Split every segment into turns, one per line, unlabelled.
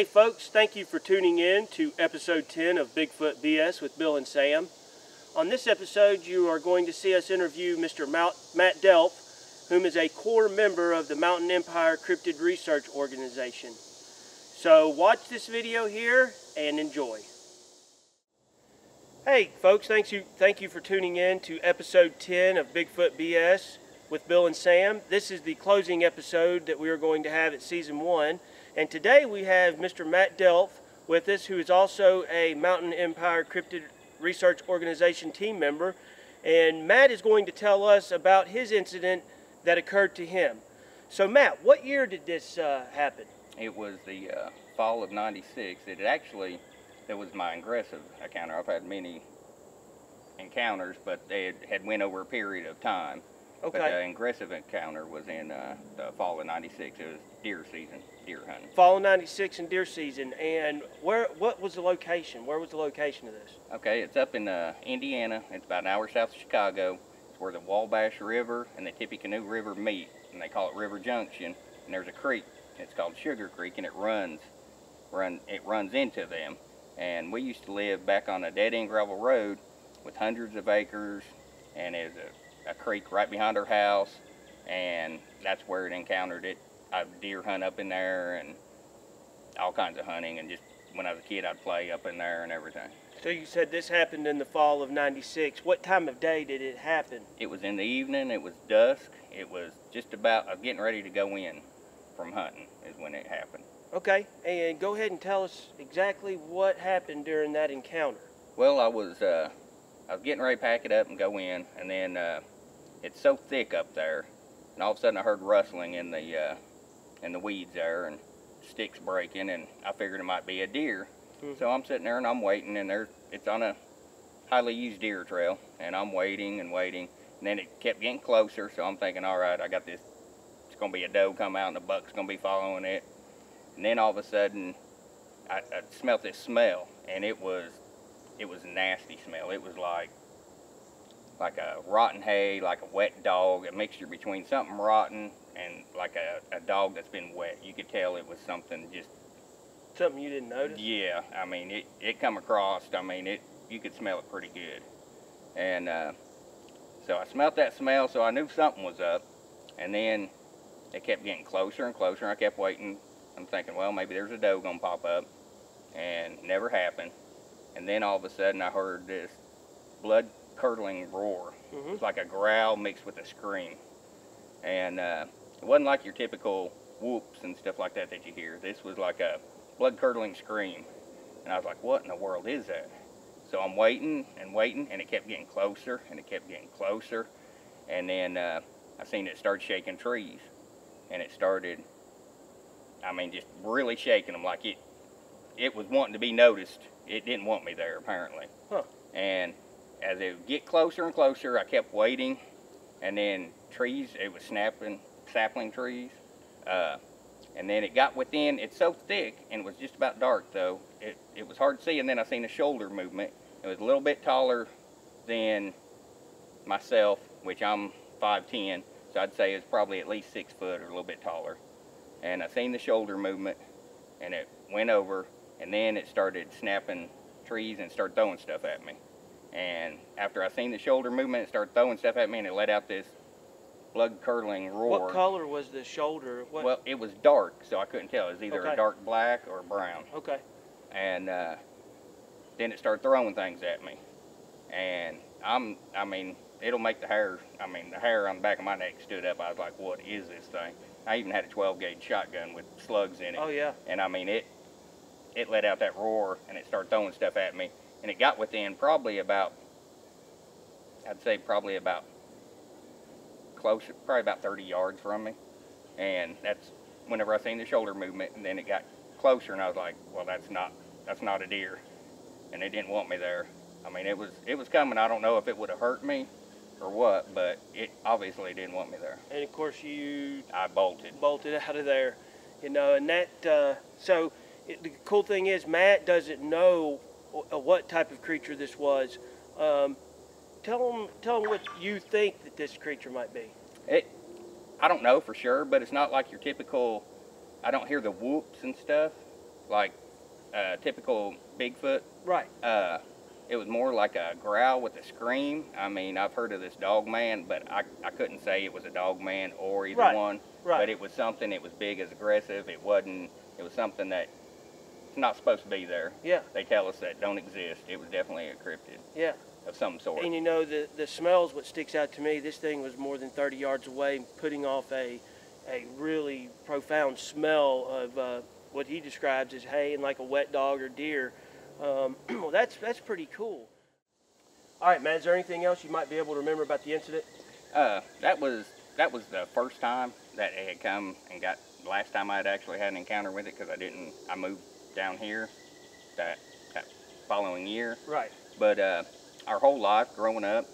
Hey folks, thank you for tuning in to episode 10 of Bigfoot BS with Bill and Sam. On this episode, you are going to see us interview Mr. Matt Delp, whom is a core member of the Mountain Empire Cryptid Research Organization. So watch this video here and enjoy. Hey folks, thank you for tuning in to episode 10 of Bigfoot BS with Bill and Sam. This is the closing episode that we are going to have at season 1. And today we have Mr. Matt Delp with us, who is also a Mountain Empire Cryptid Research Organization team member. And Matt is going to tell us about his incident that occurred to him. So Matt, what year did this happen?
It was the fall of '96. That was my aggressive encounter. I've had many encounters, but they had went over a period of time.
Okay.
But the aggressive encounter was in the fall of '96. It was deer season, deer hunting.
Fall of '96 and deer season. And what was the location? Where was the location of this?
Okay, it's up in Indiana. It's about an hour south of Chicago. It's where the Wabash River and the Tippecanoe River meet, and they call it River Junction. And there's a creek. It's called Sugar Creek, and it runs into them. And we used to live back on a dead-end gravel road with hundreds of acres, and there's a creek right behind our house, and that's where it encountered it. I'd deer hunt up in there and all kinds of hunting, and just when I was a kid I'd play up in there and everything.
So you said this happened in the fall of '96. What time of day did it happen?
It was in the evening, it was dusk, it was just about getting ready to go in from hunting is when it happened.
Okay, and go ahead and tell us exactly what happened during that encounter.
Well, I was getting ready to pack it up and go in, and then it's so thick up there, and all of a sudden I heard rustling in the weeds there, and sticks breaking, and I figured it might be a deer. Mm-hmm. So I'm sitting there and I'm waiting, and it's on a highly used deer trail, and I'm waiting and waiting, and then it kept getting closer. So I'm thinking, all right, I got this. It's gonna be a doe come out, and the buck's gonna be following it. And then all of a sudden, I smelled this smell, and it was a nasty smell. It was like a rotten hay, like a wet dog, a mixture between something rotten and like a dog that's been wet. You could tell it was something just...
Something you didn't notice?
Yeah, I mean, it come across, I mean, you could smell it pretty good. And so I smelled that smell, so I knew something was up. And then it kept getting closer and closer, and I kept waiting. I'm thinking, well, maybe there's a doe gonna pop up, and it never happened. And then all of a sudden I heard this blood-curdling roar.
Mm-hmm.
It was like a growl mixed with a scream. And it wasn't like your typical whoops and stuff like that you hear. This was like a blood-curdling scream. And I was like, what in the world is that? So I'm waiting and waiting, and it kept getting closer, and it kept getting closer. And then I seen it start shaking trees. And it started, I mean, just really shaking them, like it was wanting to be noticed. It didn't want me there, apparently.
Huh.
And as it would get closer and closer, I kept waiting, and then trees, it was snapping, sapling trees, and then it got within, it's so thick, and it was just about dark, though. It was hard to see, and then I seen a shoulder movement. It was a little bit taller than myself, which I'm 5'10", so I'd say it's probably at least 6 foot or a little bit taller. And I seen the shoulder movement, and it went over, and then it started snapping trees and started throwing stuff at me. And after I seen the shoulder movement, it started throwing stuff at me, and it let out this blood-curdling roar.
What color was the shoulder?
Well, it was dark, so I couldn't tell. It was either a dark black or brown.
Okay.
And then it started throwing things at me. And I mean, it'll make the hair on the back of my neck stood up. I was like, what is this thing? I even had a 12-gauge shotgun with slugs in it.
Oh, yeah.
And I mean, it let out that roar, and it started throwing stuff at me. And it got within probably about 30 yards from me. And that's whenever I seen the shoulder movement, and then it got closer, and I was like, well, that's not a deer. And it didn't want me there. I mean, it was coming. I don't know if it would have hurt me or what, but it obviously didn't want me there.
And of course I bolted out of there, you know. And that the cool thing is Matt doesn't know what type of creature this was. Tell him what you think that this creature might be.
I don't know for sure, but it's not like your typical, I don't hear the whoops and stuff. like typical Bigfoot.
Right.
It was more like a growl with a scream. I mean, I've heard of this dog man, but I couldn't say it was a dog man or either one.
Right.
But it was something. It was big, as aggressive. It wasn't. It was something that it's not supposed to be there.
Yeah.
They tell us that don't exist. It was definitely a cryptid.
Yeah.
Of some sort.
And you know, the smell's what sticks out to me. This thing was more than 30 yards away, putting off a really profound smell of what he describes as hay and like a wet dog or deer. Well, that's pretty cool. All right, Matt, is there anything else you might be able to remember about the incident?
That was the first time that it had come and got. The last time I had actually had an encounter with it, because I moved down here that following year.
Right.
But our whole life growing up,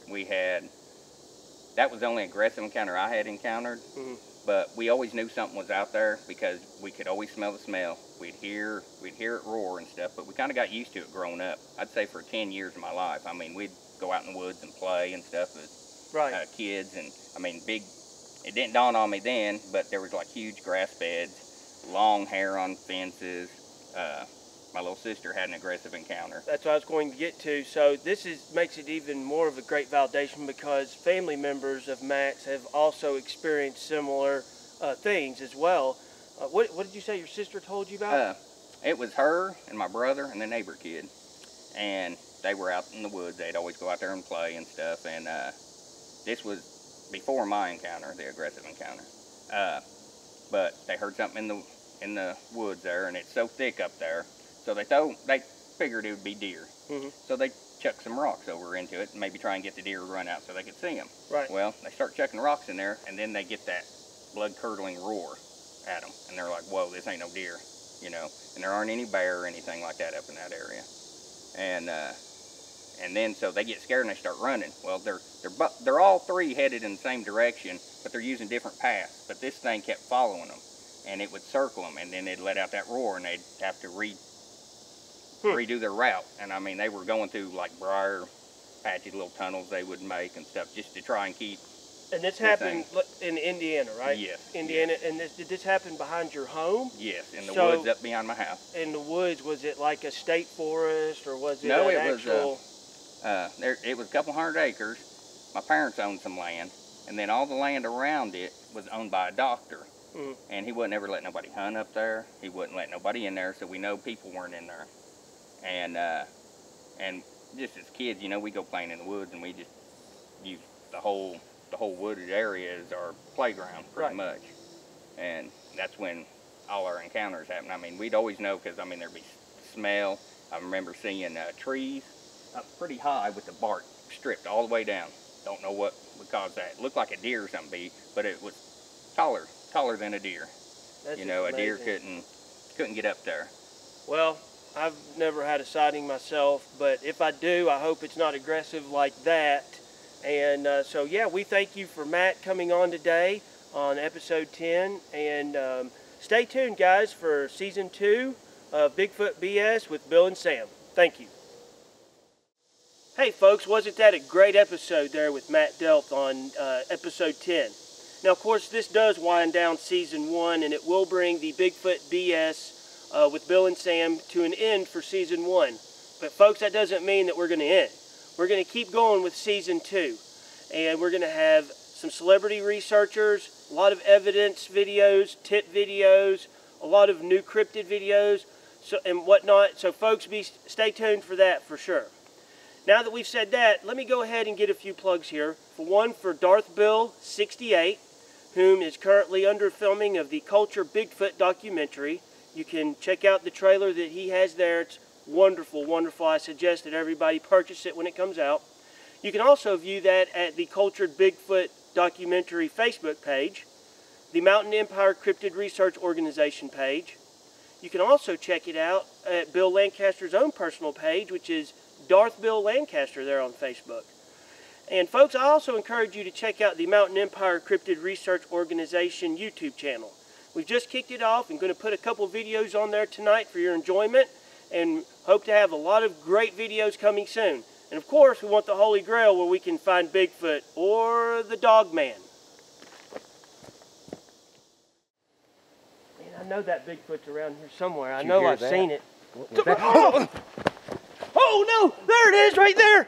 that was the only aggressive encounter I had encountered.
Mm-hmm.
But we always knew something was out there because we could always smell the smell. We'd hear it roar and stuff, but we kind of got used to it growing up. I'd say for 10 years of my life. I mean, we'd go out in the woods and play and stuff with kids, and I mean, it didn't dawn on me then, but there was like huge grass beds, long hair on fences. My little sister had an aggressive encounter.
That's what I was going to get to. So this makes it even more of a great validation, because family members of Matt's have also experienced similar things as well. What did you say your sister told you about?
It was her and my brother and the neighbor kid, and they were out in the woods. They'd always go out there and play and stuff, and this was before my encounter, the aggressive encounter. But they heard something in the woods there, and it's so thick up there. So they figured it would be deer.
Mm-hmm.
So they chucked some rocks over into it and maybe try and get the deer to run out so they could see them.
Right.
Well, they start chucking rocks in there, and then they get that blood-curdling roar at them. And they're like, whoa, this ain't no deer, you know. And there aren't any bear or anything like that up in that area. And then so they get scared and they start running. Well, they're all three headed in the same direction, but they're using different paths. But this thing kept following them, and it would circle them, and then it'd let out that roar, and they'd have to redo their route. And I mean, they were going through like briar patchy little tunnels they would make and stuff just to try and keep.
And this happened in Indiana, right?
Yes.
Indiana.
Yes.
And did this happen behind your home?
Yes, in the woods up behind my house.
In the woods, was it like a state forest, or was it
No,
an
it
actual?
It was a couple hundred acres. My parents owned some land, and then all the land around it was owned by a doctor.
Mm-hmm.
And he wouldn't ever let nobody hunt up there. He wouldn't let nobody in there, so we know people weren't in there. And just as kids, you know, we go playing in the woods, and we just use the whole wooded area as our playground pretty much. And that's when all our encounters happened. I mean, we'd always know, because I mean, there'd be smell. I remember seeing trees up pretty high with the bark stripped all the way down. Don't know what would cause that. It looked like a deer or something, but it was taller than a deer.
That's
you know,
amazing.
A deer couldn't get up there.
Well, I've never had a sighting myself, but if I do, I hope it's not aggressive like that. And so, yeah, we thank you for Matt coming on today on episode 10. And stay tuned, guys, for season 2 of Bigfoot BS with Bill and Sam. Thank you. Hey, folks, wasn't that a great episode there with Matt Delp on episode 10? Now, of course, this does wind down season 1, and it will bring the Bigfoot BS with Bill and Sam to an end for season 1. But folks, that doesn't mean that we're going to end. We're going to keep going with season 2, and we're going to have some celebrity researchers, a lot of evidence videos, tip videos, a lot of new cryptid videos, and whatnot. So folks, stay tuned for that for sure. Now that we've said that, let me go ahead and get a few plugs here. For one, for Darth Bill 68, whom is currently under filming of the Culture Bigfoot documentary. You can check out the trailer that he has there. It's wonderful, wonderful. I suggest that everybody purchase it when it comes out. You can also view that at the Cultured Bigfoot documentary Facebook page, the Mountain Empire Cryptid Research Organization page. You can also check it out at Bill Lancaster's own personal page, which is Darth Bill Lancaster there on Facebook. And folks, I also encourage you to check out the Mountain Empire Cryptid Research Organization YouTube channel. We've just kicked it off and going to put a couple videos on there tonight for your enjoyment, and hope to have a lot of great videos coming soon. And of course, we want the Holy Grail where we can find Bigfoot or the Dog Man. Man, I know that Bigfoot's around here somewhere. I
Did you
know
hear
I've
that?
seen it.
What was that?
Oh no! There it is, right there!